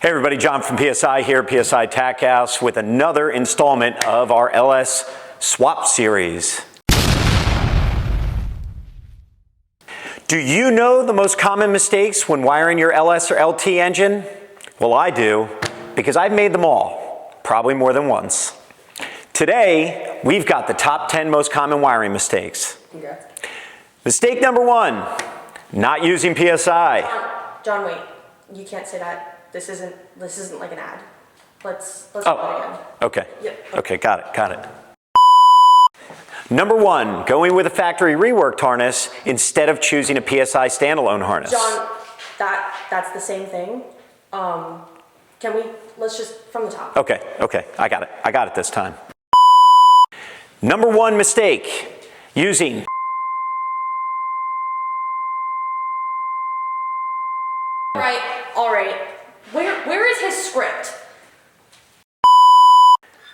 Hey everybody, John from PSI here, PSI Tack House, with another installment of our LS Swap Series. Do you know the most common mistakes when wiring your LS or LT engine? Well, I do, because I've made them all, probably more than once. Today, we've got the top 10 most common wiring mistakes. Congrats. Mistake number 1, not using PSI. John, wait. You can't say that. This isn't like an ad. Let's go again. Okay. Yep. Okay, got it. Number 1, going with a factory reworked harness instead of choosing a PSI standalone harness. John, that's the same thing. Let's just from the top. Okay, I got it this time. Number 1 mistake, using All right. Where is his script?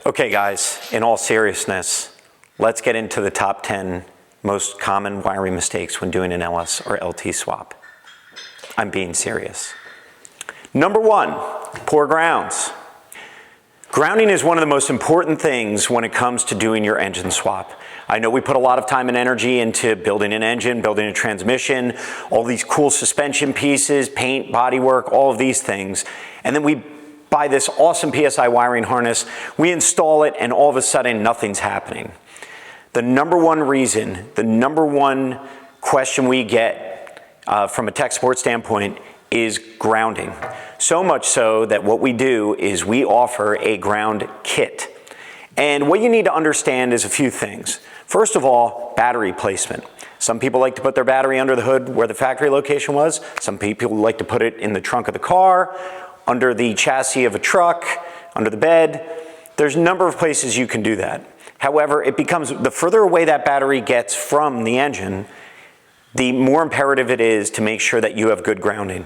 Okay guys, in all seriousness, let's get into the top 10 most common wiring mistakes when doing an LS or LT swap. I'm being serious. Number 1, poor grounds. Grounding is one of the most important things when it comes to doing your engine swap. I know we put a lot of time and energy into building an engine, building a transmission, all these cool suspension pieces, paint, bodywork, all of these things. And then we buy this awesome PSI wiring harness, we install it, and all of a sudden nothing's happening. The number 1 reason, the number 1 question we get from a tech support standpoint is grounding. So much so that what we do is we offer a ground kit. And what you need to understand is a few things. First of all, battery placement. Some people like to put their battery under the hood where the factory location was. Some people like to put it in the trunk of the car, under the chassis of a truck, under the bed. There's a number of places you can do that. However, it becomes, the further away that battery gets from the engine, the more imperative it is to make sure that you have good grounding.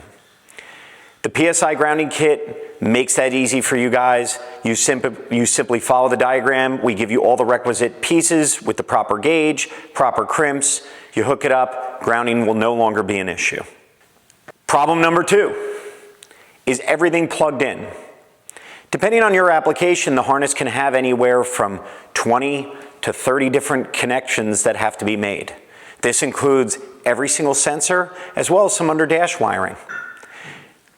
The PSI grounding kit makes that easy for you guys. You simply follow the diagram. We give you all the requisite pieces with the proper gauge, proper crimps. You hook it up, grounding will no longer be an issue. Problem number 2, is everything plugged in? Depending on your application, the harness can have anywhere from 20 to 30 different connections that have to be made. This includes every single sensor as well as some under dash wiring.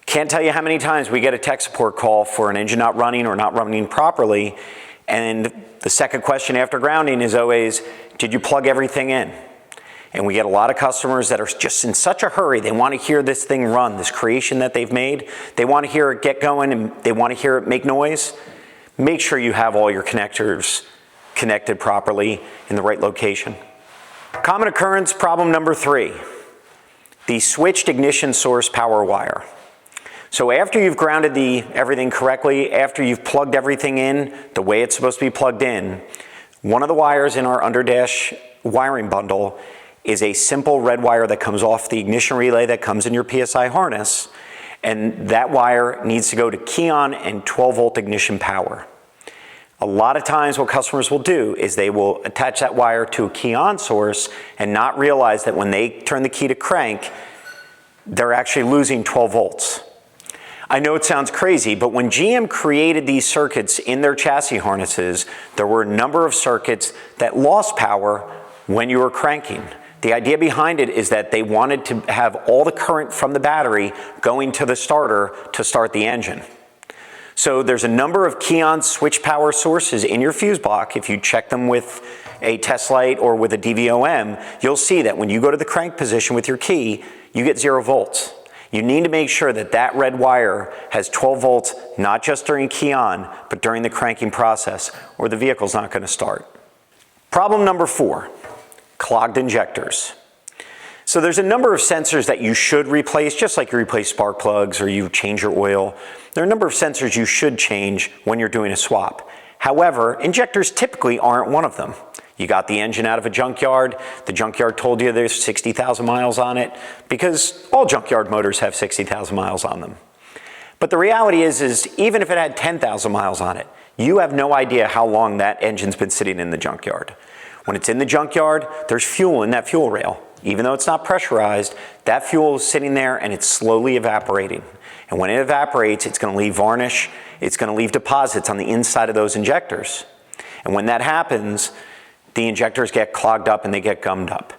Can't tell you how many times we get a tech support call for an engine not running or not running properly, and the second question after grounding is always, did you plug everything in? And we get a lot of customers that are just in such a hurry, they want to hear this thing run, this creation that they've made, they want to hear it get going and they want to hear it make noise. Make sure you have all your connectors connected properly in the right location. Common occurrence, problem number 3, the switched ignition source power wire. So after you've grounded everything correctly, after you've plugged everything in the way it's supposed to be plugged in, one of the wires in our under dash wiring bundle is a simple red wire that comes off the ignition relay that comes in your PSI harness, and that wire needs to go to key-on and 12-volt ignition power. A lot of times what customers will do is they will attach that wire to a key-on source and not realize that when they turn the key to crank, they're actually losing 12 volts. I know it sounds crazy, but when GM created these circuits in their chassis harnesses, there were a number of circuits that lost power when you were cranking. The idea behind it is that they wanted to have all the current from the battery going to the starter to start the engine. So there's a number of key-on switch power sources in your fuse block. If you check them with a test light or with a DVOM, you'll see that when you go to the crank position with your key, you get 0 volts. You need to make sure that that red wire has 12 volts, not just during key-on, but during the cranking process, or the vehicle's not going to start. Problem number 4, clogged injectors. So there's a number of sensors that you should replace, just like you replace spark plugs or you change your oil. There are a number of sensors you should change when you're doing a swap. However, injectors typically aren't one of them. You got the engine out of a junkyard, the junkyard told you there's 60,000 miles on it, because all junkyard motors have 60,000 miles on them. But the reality is even if it had 10,000 miles on it, you have no idea how long that engine's been sitting in the junkyard. When it's in the junkyard, there's fuel in that fuel rail. Even though it's not pressurized, that fuel is sitting there and it's slowly evaporating. And when it evaporates, it's going to leave varnish, it's going to leave deposits on the inside of those injectors. And when that happens, the injectors get clogged up and they get gummed up.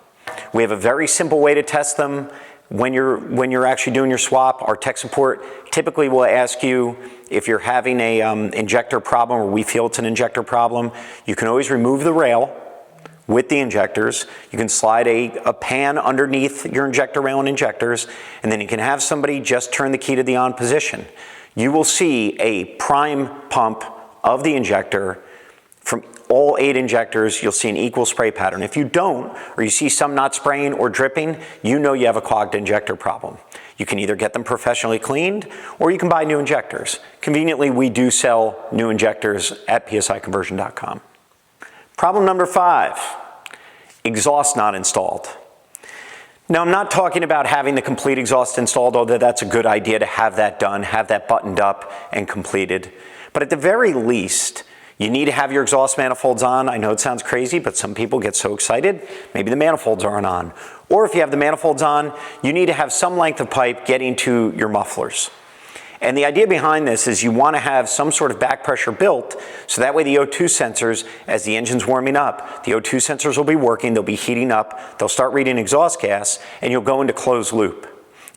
We have a very simple way to test them. When you're actually doing your swap, our tech support typically will ask you if you're having a injector problem, or we feel it's an injector problem. You can always remove the rail with the injectors. You can slide a pan underneath your injector rail and injectors, and then you can have somebody just turn the key to the on position. You will see a prime pump of the injector from all 8 injectors. You'll see an equal spray pattern. If you don't, or you see some not spraying or dripping, you know you have a clogged injector problem. You can either get them professionally cleaned, or you can buy new injectors. Conveniently, we do sell new injectors at psiconversion.com. Problem number 5, exhaust not installed. Now, I'm not talking about having the complete exhaust installed, although that's a good idea to have that done, have that buttoned up and completed. But at the very least, you need to have your exhaust manifolds on. I know it sounds crazy, but some people get so excited, maybe the manifolds aren't on. Or if you have the manifolds on, you need to have some length of pipe getting to your mufflers. And the idea behind this is you want to have some sort of back pressure built, so that way the O2 sensors, as the engine's warming up, the O2 sensors will be working, they'll be heating up, they'll start reading exhaust gas, and you'll go into closed loop.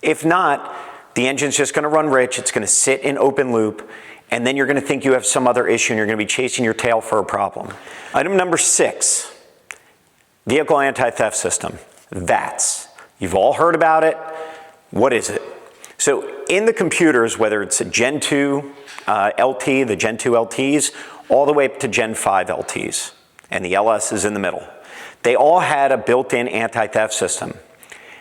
If not, the engine's just going to run rich, it's going to sit in open loop, and then you're going to think you have some other issue and you're going to be chasing your tail for a problem. Item number 6, vehicle anti-theft system, VATS. You've all heard about it. What is it? So in the computers, whether it's a Gen 2 LT, the Gen 2 LTs, all the way up to Gen 5 LTs, and the LS is in the middle, they all had a built-in anti-theft system.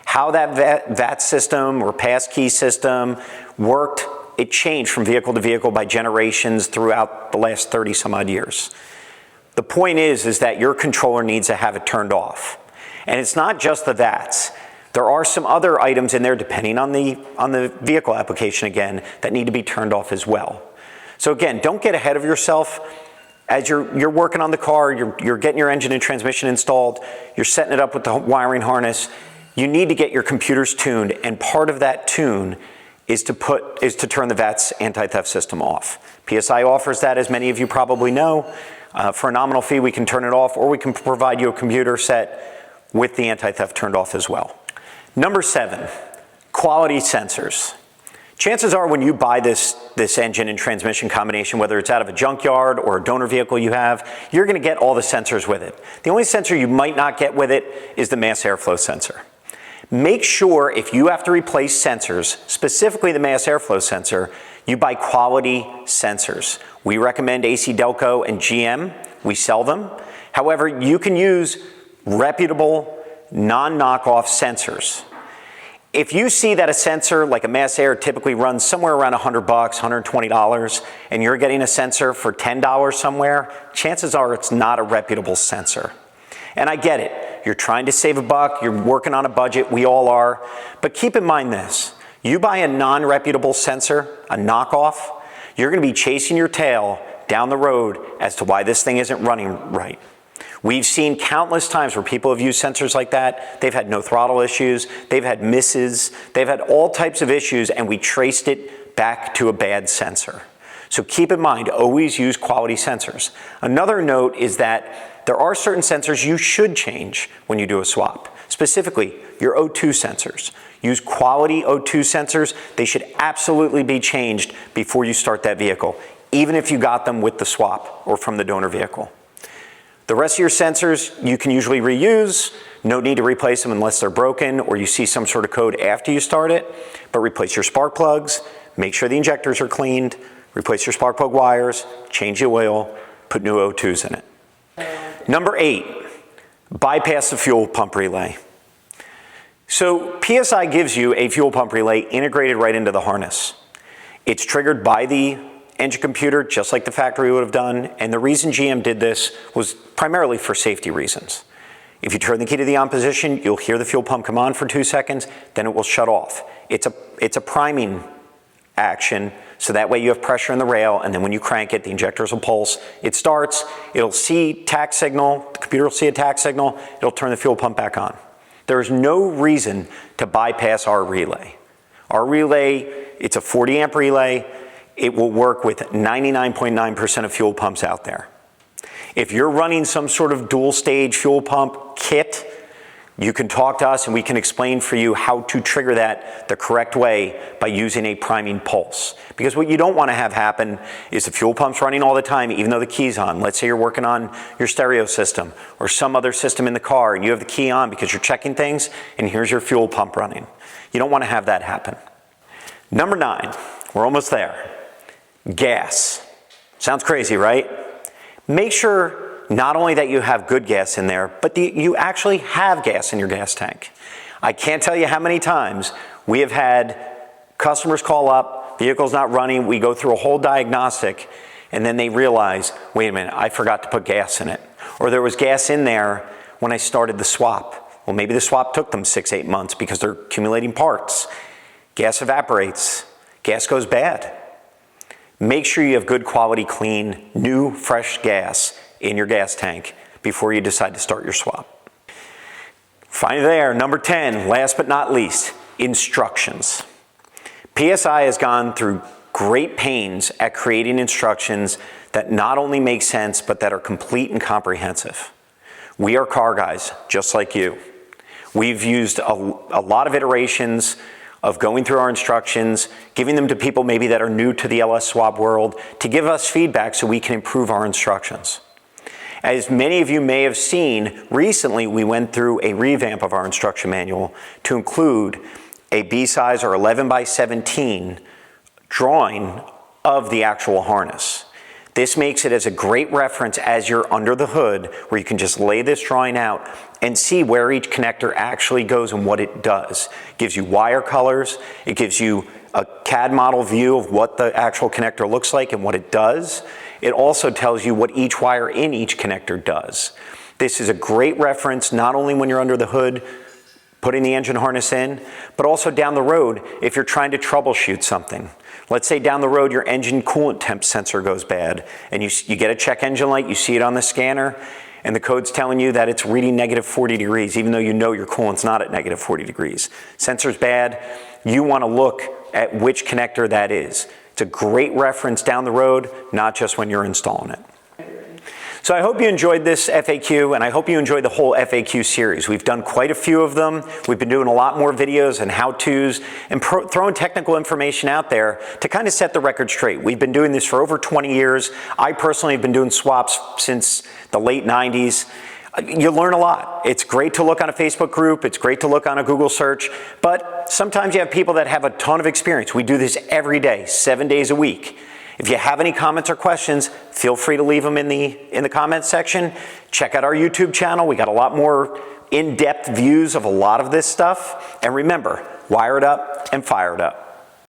How that VATS system or passkey system worked, it changed from vehicle to vehicle by generations throughout the last 30 some odd years. The point is that your controller needs to have it turned off. And it's not just the VATS. There are some other items in there, depending on the vehicle application again, that need to be turned off as well. So again, don't get ahead of yourself. As you're working on the car, you're getting your engine and transmission installed, you're setting it up with the wiring harness, you need to get your computers tuned, and part of that tune is to turn the VATS anti-theft system off. PSI offers that, as many of you probably know. For a nominal fee, we can turn it off, or we can provide you a computer set with the anti-theft turned off as well. Number 7, quality sensors. Chances are when you buy this engine and transmission combination, whether it's out of a junkyard or a donor vehicle you have, you're going to get all the sensors with it. The only sensor you might not get with it is the mass airflow sensor. Make sure if you have to replace sensors, specifically the mass airflow sensor, you buy quality sensors. We recommend AC Delco and GM. We sell them. However, you can use reputable, non-knockoff sensors. If you see that a sensor like a mass air typically runs somewhere around $100, $120, and you're getting a sensor for $10 somewhere, chances are it's not a reputable sensor. And I get it. You're trying to save a buck, you're working on a budget, we all are. But keep in mind this, you buy a non-reputable sensor, a knockoff, you're going to be chasing your tail down the road as to why this thing isn't running right. We've seen countless times where people have used sensors like that. They've had no throttle issues, they've had misses, they've had all types of issues, and we traced it back to a bad sensor. So keep in mind, always use quality sensors. Another note is that there are certain sensors you should change when you do a swap. Specifically, your O2 sensors. Use quality O2 sensors. They should absolutely be changed before you start that vehicle, even if you got them with the swap or from the donor vehicle. The rest of your sensors you can usually reuse. No need to replace them unless they're broken or you see some sort of code after you start it. But replace your spark plugs, make sure the injectors are cleaned, replace your spark plug wires, change the oil, put new O2s in it. Number 8, bypass the fuel pump relay. So PSI gives you a fuel pump relay integrated right into the harness. It's triggered by the engine computer, just like the factory would have done, and the reason GM did this was primarily for safety reasons. If you turn the key to the on position, you'll hear the fuel pump come on for 2 seconds, then it will shut off. It's a priming action, so that way you have pressure in the rail, and then when you crank it, the injectors will pulse. It starts, it'll see tack signal, the computer will see a tack signal, it'll turn the fuel pump back on. There is no reason to bypass our relay. Our relay It's a 40 amp relay. It will work with 99.9% of fuel pumps out there. If you're running some sort of dual stage fuel pump kit, you can talk to us and we can explain for you how to trigger that the correct way by using a priming pulse. Because what you don't want to have happen is the fuel pump's running all the time even though the key's on. Let's say you're working on your stereo system or some other system in the car and you have the key on because you're checking things and here's your fuel pump running. You don't want to have that happen. Number 9, we're almost there. Gas. Sounds crazy, right? Make sure not only that you have good gas in there, but you actually have gas in your gas tank. I can't tell you how many times we have had customers call up, vehicle's not running, we go through a whole diagnostic, and then they realize, wait a minute, I forgot to put gas in it. Or there was gas in there when I started the swap. Well, maybe the swap took them 6-8 months because they're accumulating parts. Gas evaporates, gas goes bad. Make sure you have good quality, clean, new, fresh gas in your gas tank before you decide to start your swap. Finally there, number 10, last but not least, instructions. PSI has gone through great pains at creating instructions that not only make sense, but that are complete and comprehensive. We are car guys, just like you. We've used a lot of iterations of going through our instructions, giving them to people maybe that are new to the LS swap world to give us feedback so we can improve our instructions. As many of you may have seen, recently we went through a revamp of our instruction manual to include a B-size or 11 by 17 drawing of the actual harness. This makes it as a great reference as you're under the hood where you can just lay this drawing out and see where each connector actually goes and what it does. It gives you wire colors, it gives you a CAD model view of what the actual connector looks like and what it does. It also tells you what each wire in each connector does. This is a great reference not only when you're under the hood putting the engine harness in, but also down the road if you're trying to troubleshoot something. Let's say down the road your engine coolant temp sensor goes bad and you get a check engine light, you see it on the scanner, and the code's telling you that it's reading -40 degrees, even though you know your coolant's not at -40 degrees. Sensor's bad, you want to look at which connector that is. It's a great reference down the road, not just when you're installing it. So I hope you enjoyed this FAQ, and I hope you enjoyed the whole FAQ series. We've done quite a few of them. We've been doing a lot more videos and how-tos and throwing technical information out there to kind of set the record straight. We've been doing this for over 20 years. I personally have been doing swaps since the late 90s. You learn a lot. It's great to look on a Facebook group. It's great to look on a Google search. But sometimes you have people that have a ton of experience. We do this every day, 7 days a week. If you have any comments or questions, feel free to leave them in the comments section. Check out our YouTube channel. We got a lot more in-depth views of a lot of this stuff. And remember, wire it up and fire it up.